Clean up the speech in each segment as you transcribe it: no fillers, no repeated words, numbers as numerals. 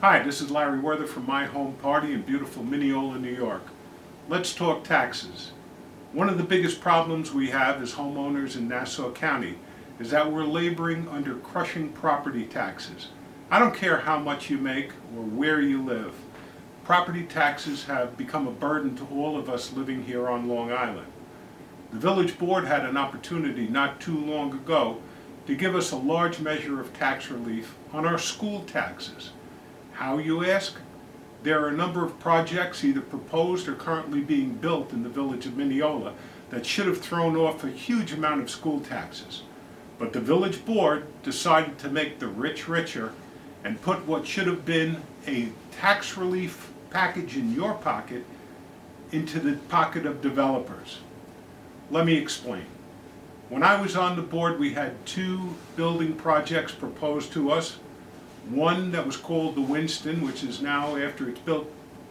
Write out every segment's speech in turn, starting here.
Hi, this is Larry Werther from my home party in beautiful Mineola, New York. Let's talk taxes. One of the biggest problems we have as homeowners in Nassau County is that we're laboring under crushing property taxes. I don't care how much you make or where you live. Property taxes have become a burden to all of us living here on Long Island. The village board had an opportunity not too long ago to give us a large measure of tax relief on our school taxes. How, you ask? There are a number of projects either proposed or currently being built in the village of Mineola that should have thrown off a huge amount of school taxes. But the village board decided to make the rich richer and put what should have been a tax relief package in your pocket into the pocket of developers. Let me explain. When I was on the board, we had two building projects proposed to us. One that was called the Winston, which is now, after it's built,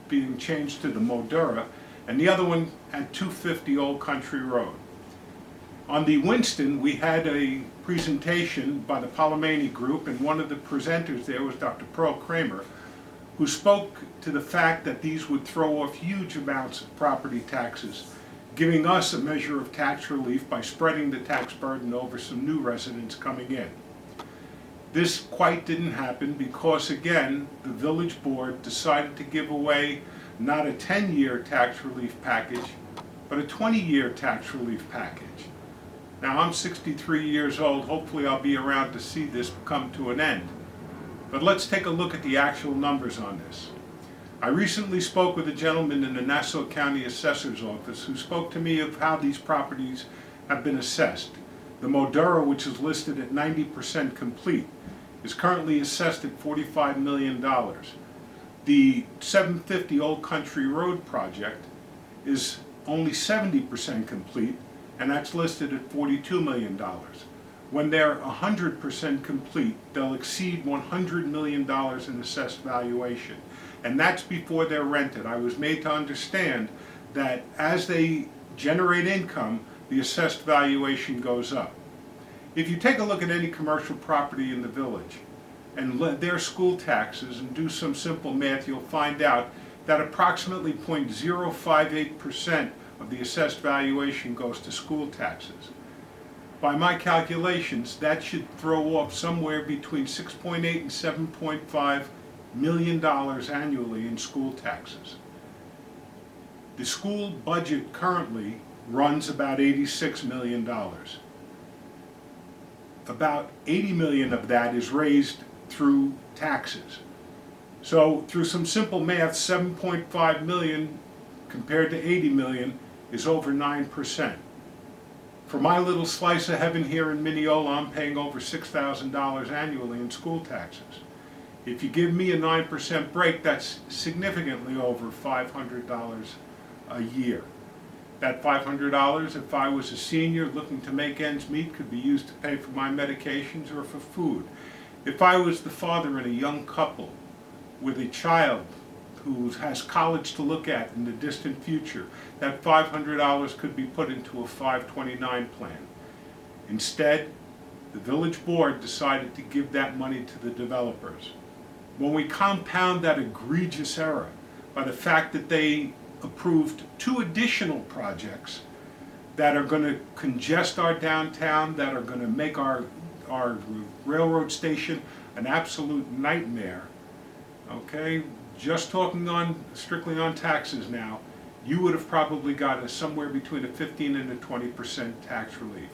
being changed to the Modura, and the other one at 250 Old Country Road. On the Winston, we had a presentation by the Palomani Group, and one of the presenters there was Dr. Pearl Kramer, who spoke to the fact that these would throw off huge amounts of property taxes, giving us a measure of tax relief by spreading the tax burden over some new residents coming in. This quite didn't happen because, again, the village board decided to give away not a 10-year tax relief package, but a 20-year tax relief package. Now, I'm 63 years old. Hopefully I'll be around to see this come to an end. But let's take a look at the actual numbers on this. I recently spoke with a gentleman in the Nassau County Assessor's Office who spoke to me of how these properties have been assessed. The Modura, which is listed at 90% complete, is currently assessed at $45 million. The 750 Old Country Road project is only 70% complete, and that's listed at $42 million. When they're 100% complete, they'll exceed $100 million in assessed valuation. And that's before they're rented. I was made to understand that as they generate income, the assessed valuation goes up. If you take a look at any commercial property in the village and their school taxes and do some simple math, you'll find out that approximately 0.058% of the assessed valuation goes to school taxes. By my calculations, that should throw off somewhere between $6.8 and $7.5 million annually in school taxes. The school budget currently runs about $86 million. About $80 million of that is raised through taxes. So through some simple math, 7.5 million compared to 80 million is over 9%. For my little slice of heaven here in Mineola, I'm paying over $6,000 annually in school taxes. If you give me a 9% break, that's significantly over $500 a year. That $500, if I was a senior looking to make ends meet, could be used to pay for my medications or for food. If I was the father in a young couple with a child who has college to look at in the distant future, that $500 could be put into a 529 plan. Instead, the village board decided to give that money to the developers. When we compound that egregious error by the fact that they approved two additional projects that are going to congest our downtown, that are going to make our railroad station an absolute nightmare, okay? Just talking strictly on taxes now, you would have probably got us somewhere between a 15 and a 20% tax relief.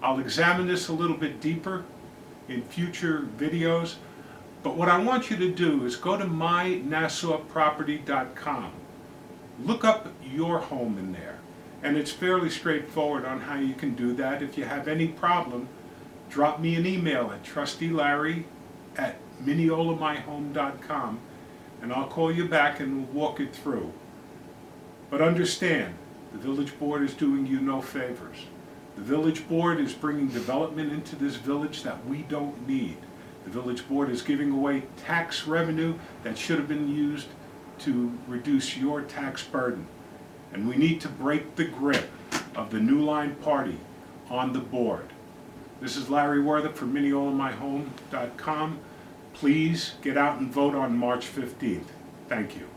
I'll examine this a little bit deeper in future videos, but what I want you to do is go to mynassauproperty.com. Look up your home in there, and it's fairly straightforward on how you can do that. If you have any problem, drop me an email at trustylarry@mineolamyhome.com, and I'll call you back and we'll walk it through. But understand, the village board is doing you no favors. The village board is bringing development into this village that we don't need. The village board is giving away tax revenue that should have been used to reduce your tax burden. And we need to break the grip of the New Line Party on the board. This is Larry Werther from MineolaMyHome.com. Please get out and vote on March 15th. Thank you.